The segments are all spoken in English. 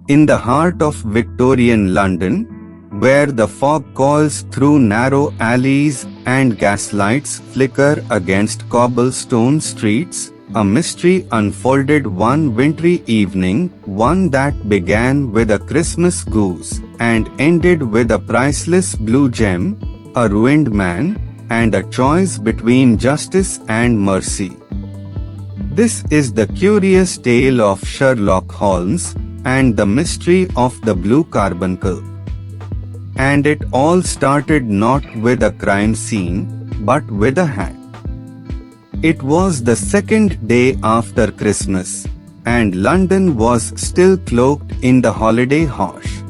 In the heart of Victorian London, where the fog coils through narrow alleys and gaslights flicker against cobblestone streets, a mystery unfolded one wintry evening, one that began with a Christmas goose and ended with a priceless blue gem, a ruined man, and a choice between justice and mercy. This is the curious tale of Sherlock Holmes and the mystery of the Blue Carbuncle. And it all started not with a crime scene, but with a hat. It was the second day after Christmas, and London was still cloaked in the holiday hush.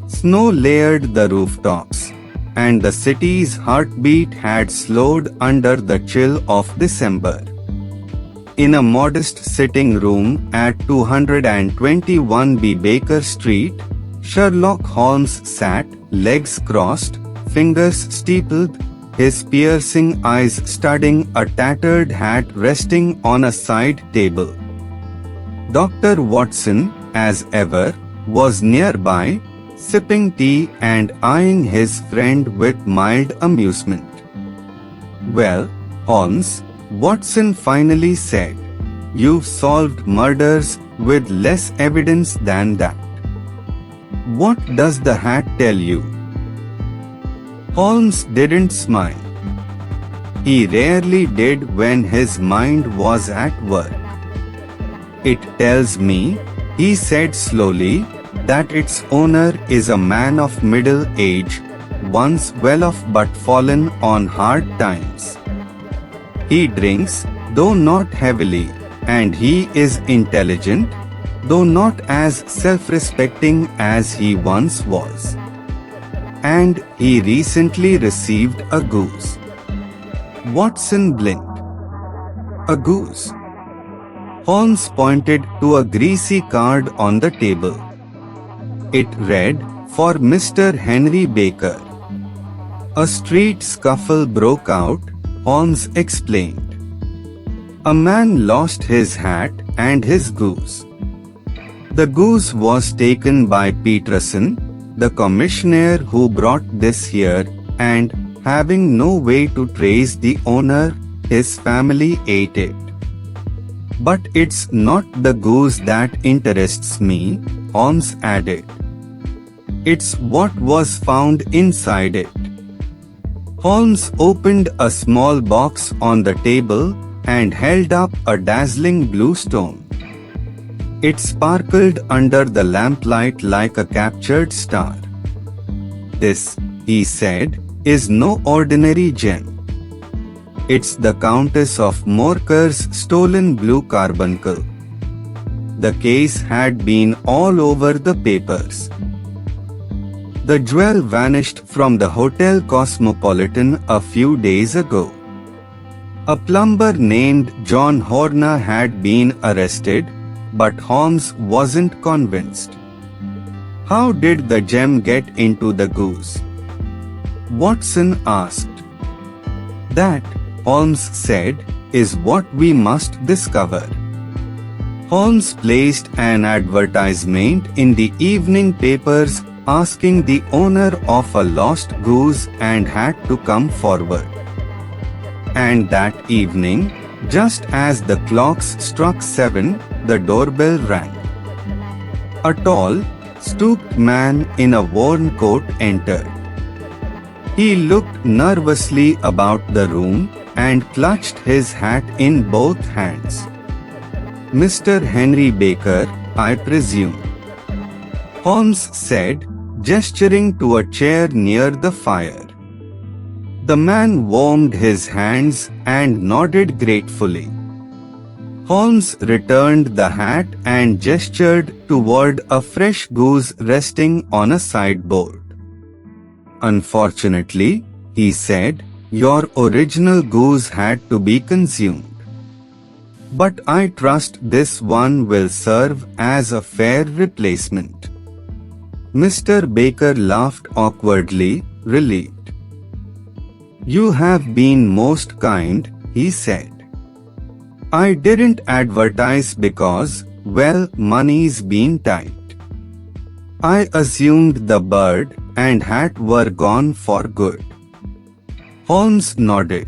Snow layered the rooftops, and the city's heartbeat had slowed under the chill of December. In a modest sitting room at 221B Baker Street, Sherlock Holmes sat, legs crossed, fingers steepled, his piercing eyes studying a tattered hat resting on a side table. Dr. Watson, as ever, was nearby, sipping tea and eyeing his friend with mild amusement. "Well, Holmes," Watson finally said, "you've solved murders with less evidence than that. What does the hat tell you?" Holmes didn't smile. He rarely did when his mind was at work. "It tells me," he said slowly, "that its owner is a man of middle age, once well off but fallen on hard times. He drinks, though not heavily, and he is intelligent, though not as self-respecting as he once was. And he recently received a goose." Watson blinked. "A goose?" Holmes pointed to a greasy card on the table. It read, "For Mr. Henry Baker." A street scuffle broke out, Holmes explained. "A man lost his hat and his goose. The goose was taken by Peterson, the commissioner who brought this here, and, having no way to trace the owner, his family ate it. But it's not the goose that interests me," Holmes added. "It's what was found inside it." Holmes opened a small box on the table and held up a dazzling blue stone. It sparkled under the lamplight like a captured star. "This," he said, "is no ordinary gem. It's the Countess of Morcar's stolen Blue Carbuncle." The case had been all over the papers. The jewel vanished from the Hotel Cosmopolitan a few days ago. A plumber named John Horner had been arrested, but Holmes wasn't convinced. "How did the gem get into the goose?" Watson asked. "That," Holmes said, "is what we must discover." Holmes placed an advertisement in the evening papers asking the owner of a lost goose and hat to come forward. And that evening, just as the clocks struck 7, the doorbell rang. A tall, stooped man in a worn coat entered. He looked nervously about the room and clutched his hat in both hands. "Mr. Henry Baker, I presume," Holmes said, gesturing to a chair near the fire. The man warmed his hands and nodded gratefully. Holmes returned the hat and gestured toward a fresh goose resting on a sideboard. "Unfortunately," he said, "your original goose had to be consumed. But I trust this one will serve as a fair replacement." Mr. Baker laughed awkwardly, relieved. "You have been most kind," he said. "I didn't advertise because, well, money's been tight. I assumed the bird and hat were gone for good. Holmes nodded.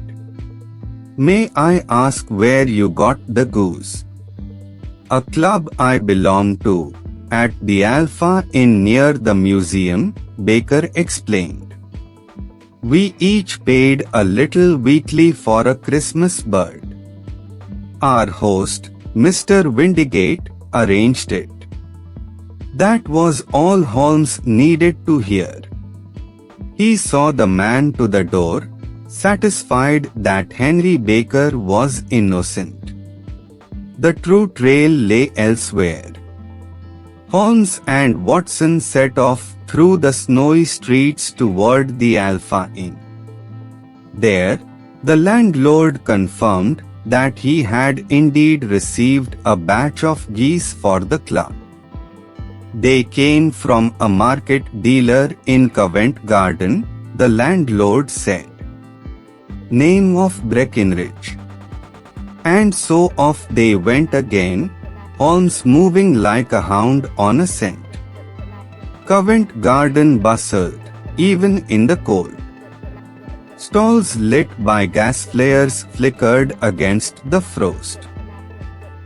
May I ask where you got the goose? A club I belong to, at the Alpha Inn near the museum, Baker explained. We each paid a little weekly for a Christmas bird. Our host, Mr. Windigate, arranged it. That was all Holmes needed to hear. He saw the man to the door, satisfied that Henry Baker was innocent. The true trail lay elsewhere. Holmes and Watson set off through the snowy streets toward the Alpha Inn. There, the landlord confirmed that he had indeed received a batch of geese for the club. They came from a market dealer in Covent Garden, the landlord said. Name of Breckinridge. And so off they went again, Holmes moving like a hound on a scent. Covent Garden bustled, even in the cold. Stalls lit by gas flares flickered against the frost.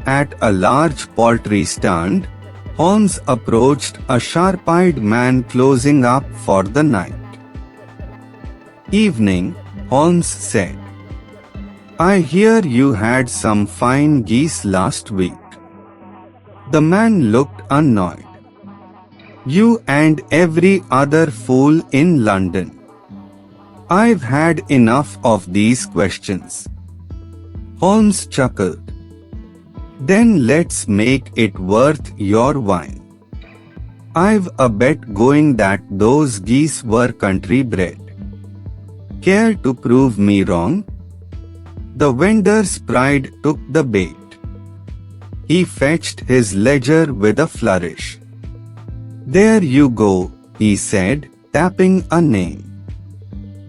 At a large poultry stand, Holmes approached a sharp-eyed man closing up for the night. Evening, Holmes said. I hear you had some fine geese last week. The man looked annoyed. You and every other fool in London. I've had enough of these questions. Holmes chuckled. Then let's make it worth your while. I've a bet going that those geese were country bred. Care to prove me wrong? The vendor's pride took the bait. He fetched his ledger with a flourish. There you go, he said, tapping a name.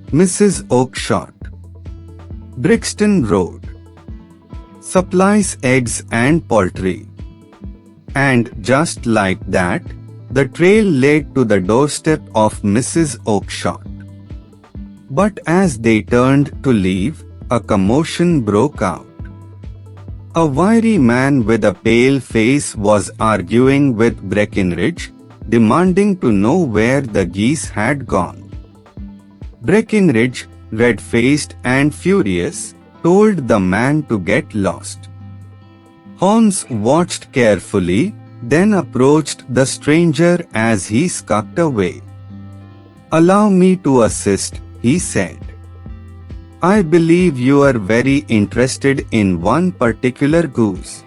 Mrs. Oakshott. Brixton Road. Supplies eggs and poultry. And just like that, the trail led to the doorstep of Mrs. Oakshott. But as they turned to leave, a commotion broke out. A wiry man with a pale face was arguing with Breckinridge, demanding to know where the geese had gone. Breckinridge, red-faced and furious, told the man to get lost. Holmes watched carefully, then approached the stranger as he skulked away. Allow me to assist, he said. I believe you are very interested in one particular goose.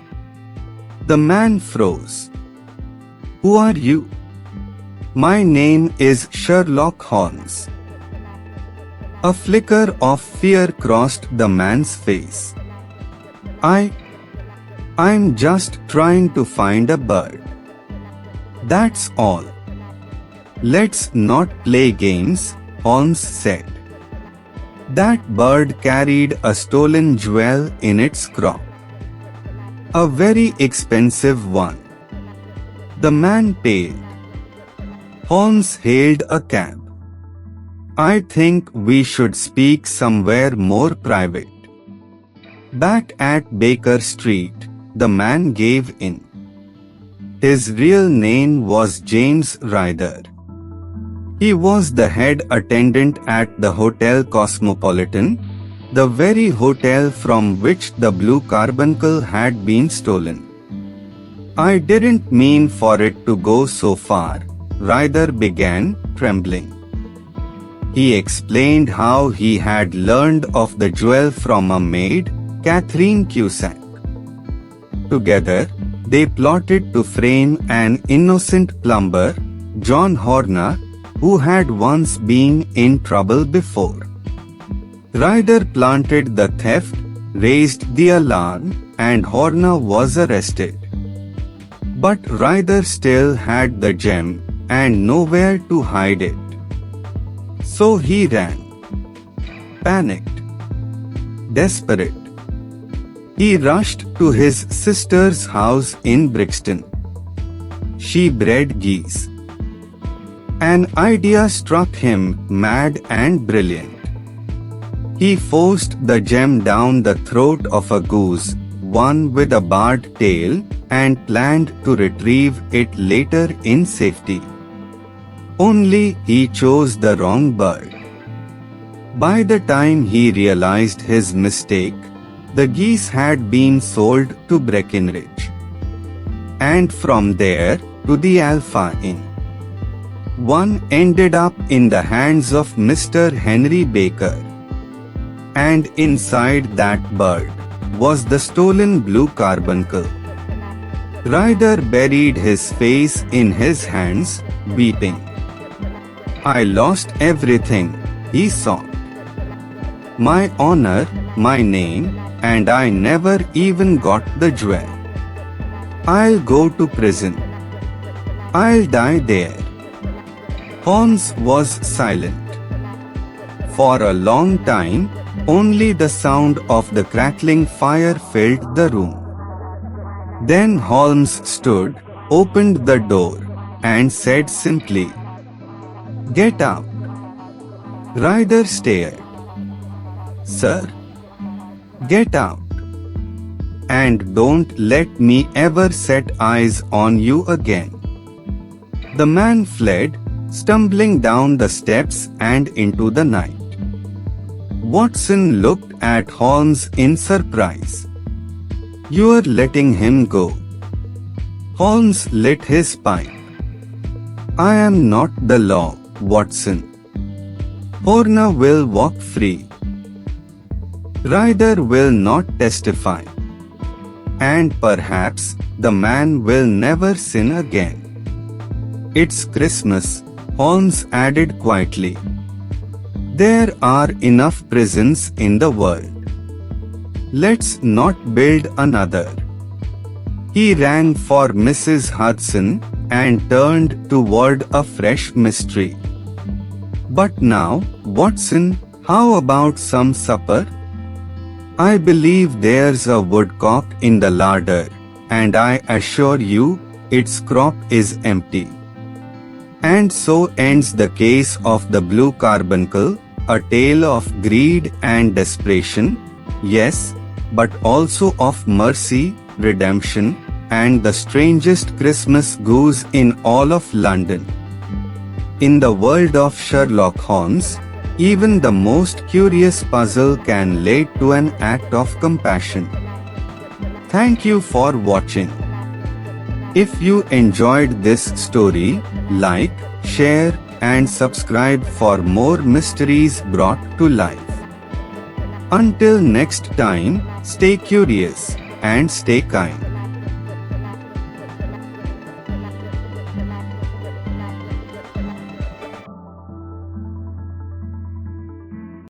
The man froze. Who are you? My name is Sherlock Holmes. A flicker of fear crossed the man's face. I'm just trying to find a bird. That's all. Let's not play games, Holmes said. That bird carried a stolen jewel in its crop. A very expensive one. The man paled. Holmes hailed a cab. I think we should speak somewhere more private. Back at Baker Street, the man gave in. His real name was James Ryder. He was the head attendant at the Hotel Cosmopolitan, the very hotel from which the Blue Carbuncle had been stolen. I didn't mean for it to go so far, Ryder began, trembling. He explained how he had learned of the jewel from a maid, Catherine Cusack. Together, they plotted to frame an innocent plumber, John Horner, who had once been in trouble before. Ryder planted the theft, raised the alarm, and Horner was arrested. But Ryder still had the gem, and nowhere to hide it. So he ran. Panicked. Desperate. He rushed to his sister's house in Brixton. She bred geese. An idea struck him, mad and brilliant. He forced the gem down the throat of a goose, one with a barred tail, and planned to retrieve it later in safety. Only he chose the wrong bird. By the time he realized his mistake, the geese had been sold to Breckenridge, and from there to the Alpha Inn. One ended up in the hands of Mr. Henry Baker, and inside that bird was the stolen Blue Carbuncle. Ryder buried his face in his hands, weeping. "I lost everything," he sobbed. "My honor, my name, and I never even got the jewel. I'll go to prison. I'll die there." Holmes was silent. For a long time, only the sound of the crackling fire filled the room. Then Holmes stood, opened the door, and said simply, "Get out." Ryder stared. "Sir?" "Get out. And don't let me ever set eyes on you again." The man fled, stumbling down the steps and into the night. Watson looked at Holmes in surprise. "You're letting him go." Holmes lit his pipe. "I am not the law, Watson. Horner will walk free. Ryder will not testify. And perhaps the man will never sin again. It's Christmas," Holmes added quietly. "There are enough prisons in the world. Let's not build another." He rang for Mrs. Hudson and turned toward a fresh mystery. "But now, Watson, how about some supper? I believe there's a woodcock in the larder, and I assure you, its crop is empty." And so ends the case of the Blue Carbuncle, a tale of greed and desperation, yes, but also of mercy, redemption, and the strangest Christmas goose in all of London. In the world of Sherlock Holmes, even the most curious puzzle can lead to an act of compassion. Thank you for watching. If you enjoyed this story, like, share, and subscribe for more mysteries brought to life. Until next time, stay curious and stay kind.